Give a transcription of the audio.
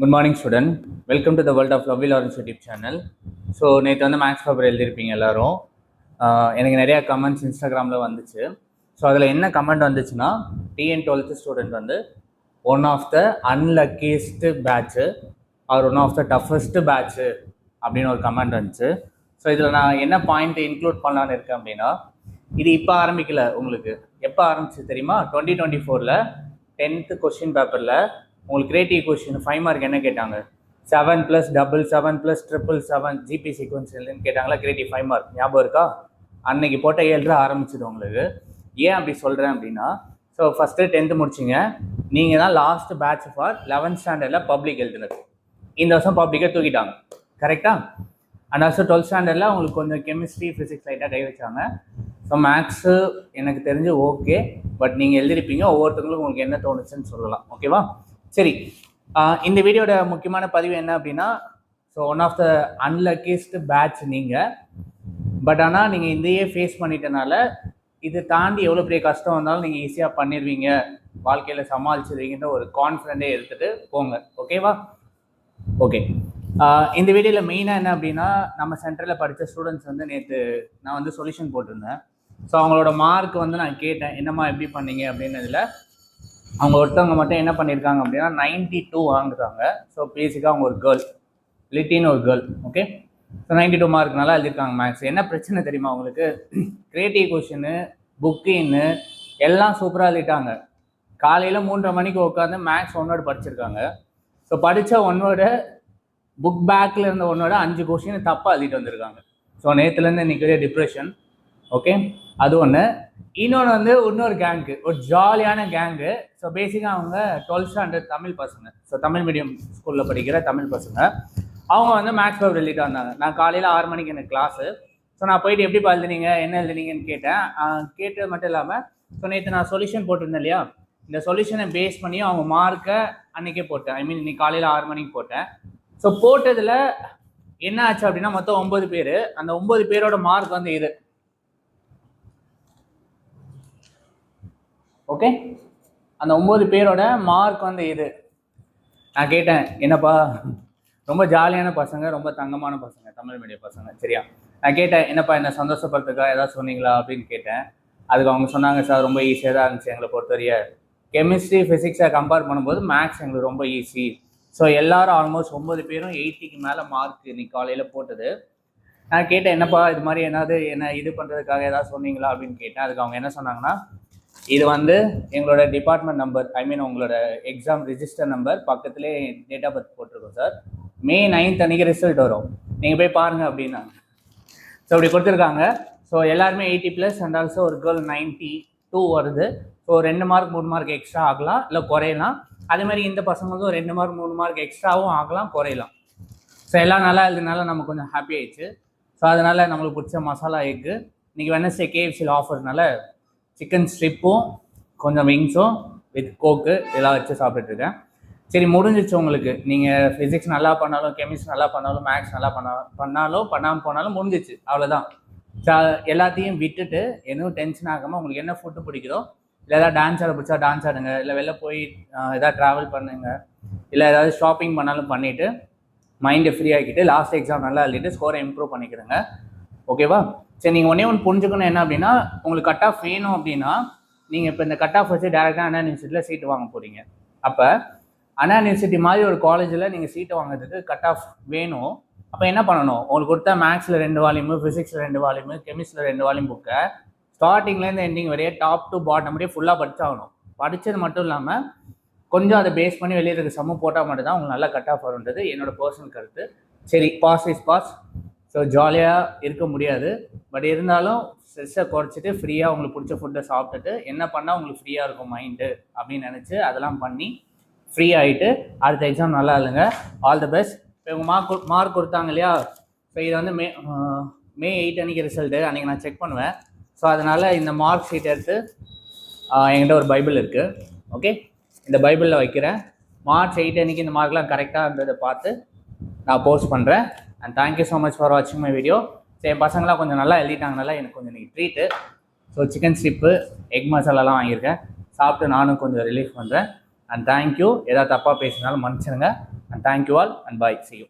Good morning, student. Welcome to the world of Lovely Lawrence YouTube channel. So நேற்று வந்து maths paper எழுதியிருப்பீங்க எல்லாரும். எனக்கு நிறையா கமெண்ட்ஸ் இன்ஸ்டாகிராமில் வந்துச்சு. ஸோ அதில் என்ன கமெண்ட் வந்துச்சுன்னா, டிஎன் 12th ஸ்டூடெண்ட் வந்து one of the unluckiest batch or one of the toughest batch அப்படின்னு ஒரு கமெண்ட் வந்துச்சு. ஸோ இதில் நான் என்ன பாயிண்ட் இன்க்ளூட் பண்ணலான்னு இருக்கேன் அப்படின்னா, இது இப்போ ஆரம்பிக்கல. உங்களுக்கு எப்போ ஆரம்பிச்சு தெரியுமா? 2024 10th கொஸ்டின் பேப்பரில் உங்களுக்கு கிரியேட்டிவ் கொஸ்டின் 5 மார்க் என்ன கேட்டாங்க? 7 + 7 7 + 7 7 ஜிபி சீக்வன்ஸ்ன்னு கேட்டாங்களா? கிரியேட்டிவ் 5 மார்க் ஞாபகம் இருக்கா? அன்னைக்கு போட்ட 7 ஆரம்பிச்சது உங்களுக்கு. ஏன் அப்படி சொல்கிறேன் அப்படின்னா, ஸோ ஃபஸ்ட்டு 10th முடிச்சிங்க, நீங்கள் தான் லாஸ்ட் பேட்ச் ஃபார் 11th ஸ்டாண்டர்டில் பப்ளிக் எழுதுனது. இந்த வருஷம் பப்ளிக்கை தூக்கிட்டாங்க, கரெக்டாக? அண்ட் ஆல்சோ 12th ஸ்டாண்டர்டில் உங்களுக்கு கொஞ்சம் கெமிஸ்ட்ரி ஃபிசிக்ஸ் லைட்டாக கை வச்சாங்க. ஸோ மேக்ஸு எனக்கு தெரிஞ்சு ஓகே, பட் நீங்கள் எழுதிருப்பீங்க, ஒவ்வொருத்தங்களும் உங்களுக்கு என்ன தோணுச்சுன்னு சொல்லலாம். ஓகேவா? சரி, இந்த வீடியோட முக்கியமான பதிவு என்ன அப்படின்னா, so one of the unluckiest batch நீங்கள். பட் ஆனால் நீங்கள் இதையே ஃபேஸ் பண்ணிட்டனால இது தாண்டி எவ்வளோ பெரிய கஷ்டம் வந்தாலும் நீங்கள் ஈஸியாக பண்ணிடுவீங்க, வாழ்க்கையில் சமாளிச்சிருவீங்கன்ற ஒரு கான்ஃபிடென்ட்டே எடுத்துகிட்டு போங்க. ஓகேவா? ஓகே. இந்த வீடியோவில் மெயினாக என்ன அப்படின்னா, நம்ம சென்டரில் படித்த ஸ்டூடெண்ட்ஸ் வந்து நேற்று நான் வந்து சொல்யூஷன் போட்டிருந்தேன். ஸோ அவங்களோட மார்க் வந்து நான் கேட்டேன், என்னம்மா எப்படி பண்ணீங்க அப்படின்னதில் அவங்க ஒருத்தவங்க மட்டும் என்ன பண்ணியிருக்காங்க அப்படின்னா 92 வாங்குறாங்க. ஸோ பேசிக்காக அவங்க ஒரு கேர்ள், லிட்டின்னு ஒரு கேர்ள். ஓகே, ஸோ 92 மார்க் நல்லா எழுதியிருக்காங்க மேக்ஸ். என்ன பிரச்சனை தெரியுமா உங்களுக்கு? கிரியேட்டிவ் கொஷின்னு, புக்கின்னு எல்லாம் சூப்பராக எழுதிட்டாங்க. காலையில் 3:30 மணிக்கு உட்காந்து மேக்ஸ் 1 வேர்டு படிச்சிருக்காங்க. ஸோ படித்த 1 வேர்டு புக் பேக்கில் இருந்த 1 வேர்டு 5 கொஷின் தப்பாக எழுதிட்டு வந்திருக்காங்க. ஸோ நேற்றுலேருந்து இன்றைக்கி டிப்ரெஷன். ஓகே, அது ஒன்று. இன்னொன்று வந்து இன்னொரு கேங்கு, ஒரு ஜாலியான கேங்கு. ஸோ பேசிக்காக அவங்க 12th ஸ்டாண்டர்ட் தமிழ் பசங்க, ஸோ தமிழ் மீடியம் ஸ்கூலில் படிக்கிற தமிழ் பசங்க. அவங்க வந்து மேக்ஸ் பேப்பர் எழுதிட்டு வந்தாங்க. நான் காலையில் 6 மணிக்கு எனக்கு கிளாஸு. ஸோ நான் போயிட்டு எப்படி எழுதுனீங்க, என்ன எழுதுனீங்கன்னு கேட்டேன். கேட்டது மட்டும் இல்லாமல், ஸோ நேற்று நான் சொல்யூஷன் போட்டிருந்தேன் இல்லையா, இந்த சொல்யூஷனை பேஸ் பண்ணி அவங்க மார்க்கை அன்றைக்கே போட்டேன். இன்னைக்கு காலையில் 6 மணிக்கு போட்டேன். ஸோ போட்டதில் என்ன ஆச்சு அப்படின்னா, மொத்தம் 9 பேர். அந்த 9 பேரோட மார்க் வந்து இது. ஓகே, அந்த 9 பேரோட மார்க் வந்து இது. நான் கேட்டேன், என்னப்பா ரொம்ப ஜாலியான பசங்க, ரொம்ப தங்கமான பசங்க, தமிழ் மீடியம் பசங்க, சரியா? நான் கேட்டேன், என்னப்பா என்ன சந்தோஷப்படுறதுக்கா ஏதாவது சொன்னீங்களா அப்படின்னு கேட்டேன். அதுக்கு அவங்க சொன்னாங்க, சார் ரொம்ப ஈஸியாக தான் இருந்துச்சு எங்களை பொறுத்தவரைய. கெமிஸ்ட்ரி ஃபிசிக்ஸை கம்பேர் பண்ணும்போது மேக்ஸ் எங்களுக்கு ரொம்ப ஈஸி. ஸோ எல்லாரும் ஆல்மோஸ்ட் 9 பேரும் 80க்கு மேலே மார்க் இன்னைக்கு காலையில் போட்டது. நான் கேட்டேன், என்னப்பா இது மாதிரி என்ன இது பண்ணுறதுக்காக ஏதாவது சொன்னீங்களா அப்படின்னு கேட்டேன். அதுக்கு அவங்க என்ன சொன்னாங்கன்னா, இது வந்து எங்களோட டிபார்ட்மெண்ட் நம்பர், உங்களோட எக்ஸாம் ரிஜிஸ்டர் நம்பர் பக்கத்துலேயே டேட் ஆஃப் பர்த் போட்டிருக்கோம் சார். May 9th அன்றைக்கி ரிசல்ட் வரும், நீங்கள் போய் பாருங்கள் அப்படின்னாங்க. ஸோ அப்படி கொடுத்துருக்காங்க. ஸோ எல்லாருமே 80+ அண்ட் ஆல்சோ ஒரு கேர்ள் 92 வருது. ஸோ 2 மார்க் 3 மார்க் எக்ஸ்ட்ரா ஆகலாம், இல்லை குறையலாம். அதே மாதிரி இந்த பசங்களுக்கும் 2 மார்க் 3 மார்க் எக்ஸ்ட்ராவும் ஆகலாம், குறையலாம். ஸோ எல்லாம் நல்லா எழுதுனால நமக்கு கொஞ்சம் ஹாப்பி ஆயிடுச்சு. ஸோ அதனால் நம்மளுக்கு பிடிச்ச மசாலா எக்கு இன்றைக்கி வெட்னஸ்டே KFCயில் ஆஃபர்னால சிக்கன் ஸ்ட்ரிப்பும் கொஞ்சம் விங்ஸும் வித் கோக்கு இதெல்லாம் வச்சு சாப்பிட்டுருக்கேன். சரி, முடிஞ்சிச்சு உங்களுக்கு. நீங்கள் ஃபிசிக்ஸ் நல்லா பண்ணாலும், கெமிஸ்ட்ரி நல்லா பண்ணாலும், மேக்ஸ் நல்லா பண்ணாமல் போனாலும் முடிஞ்சிச்சு, அவ்வளோதான். எல்லாத்தையும் விட்டுட்டு எதுவும் டென்ஷன் ஆகாமல் உங்களுக்கு என்ன ஃபுட்டு பிடிக்குதோ, இல்லை ஏதாவது டான்ஸ் ஆட பிடிச்சா டான்ஸ் ஆடுங்க, இல்லை வெளில போய் எதாவது ட்ராவல் பண்ணுங்க, இல்லை ஏதாவது ஷாப்பிங் பண்ணாலும் பண்ணிவிட்டு மைண்டை ஃப்ரீ ஆகிக்கிட்டு லாஸ்ட் எக்ஸாம் நல்லா எழுதிட்டு ஸ்கோரை இம்ப்ரூவ் பண்ணிக்கிறேங்க. ஓகேவா? சரி, நீங்கள் ஒன்று புரிஞ்சுக்கணும். என்ன அப்படின்னா, உங்களுக்கு கட் ஆஃப் வேணும் அப்படின்னா, நீங்கள் இப்போ இந்த கட் ஆஃப் வச்சு டேரெக்டாக அண்ணா யூனிவர்சிட்டியில் சீட்டு வாங்க போகிறீங்க. அப்போ அண்ணா யூனிவர்சிட்டி மாதிரி ஒரு காலேஜில் நீங்கள் சீட்டை வாங்குறதுக்கு கட் ஆஃப் வேணும். அப்போ என்ன பண்ணணும்? உங்களுக்கு கொடுத்தா மேக்ஸில் 2 வால்யூமு, ஃபிசிக்ஸில் 2 வால்யூமு, கெமிஸ்ட்ரியில் 2 வால்யூம் புக்கை ஸ்டார்டிங்லேருந்து எண்டிங் வரையே டாப் டு பாட்டம் அப்படியே ஃபுல்லாக படித்தாகணும். படித்தது மட்டும் இல்லாமல் கொஞ்சம் அதை பேஸ் பண்ணி வெளியே இருக்க சம்மு போட்டால் மட்டும் தான் உங்களுக்கு நல்லா கட் ஆஃப் வரும்ன்றது என்னோட பர்சனல் கருத்து. சரி, பாஸ் இஸ் பாஸ். ஸோ ஜாலியாக இருக்க முடியாது, பட் இருந்தாலும் ஸ்ட்ரெஸ்ஸை குறைச்சிட்டு ஃப்ரீயாக உங்களுக்கு பிடிச்ச ஃபுட்டை சாப்பிட்டுட்டு என்ன பண்ணால் உங்களுக்கு ஃப்ரீயாக இருக்கும் மைண்டு அப்படின்னு நினச்சி அதெல்லாம் பண்ணி ஃப்ரீ ஆகிட்டு அடுத்த எக்ஸாம் நல்லா இல்லைங்க. All the best. இப்போ இவங்க மார்க் கொடுத்தாங்க இல்லையா? ஸோ இதை வந்து May 8 அன்றைக்கி ரிசல்ட்டு, அன்றைக்கி நான் செக் பண்ணுவேன். ஸோ அதனால் இந்த மார்க் ஷீட் எடுத்து என்கிட்ட ஒரு பைபிள் இருக்குது. ஓகே, இந்த பைபிளில் வைக்கிறேன். March 8 அன்றைக்கி இந்த மார்க்லாம் கரெக்டாக இருந்ததை பார்த்து நான் போஸ்ட் பண்ணுறேன். And thank you so much for வாட்சிங் மை வீடியோ. சரி, என் பசங்களாம் கொஞ்சம் நல்லா எழுதிட்டாங்கனால எனக்கு கொஞ்சம் இன்றைக்கி treat. So chicken strip, egg மசாலாலாம் வாங்கியிருக்கேன். சாப்பிட்டு நானும் கொஞ்சம் ரிலீஃப் பண்ணுறேன். And thank you. ஏதாவது தப்பாக பேசினாலும் மன்னிச்சிடுங்க. And thank you all and bye, see you.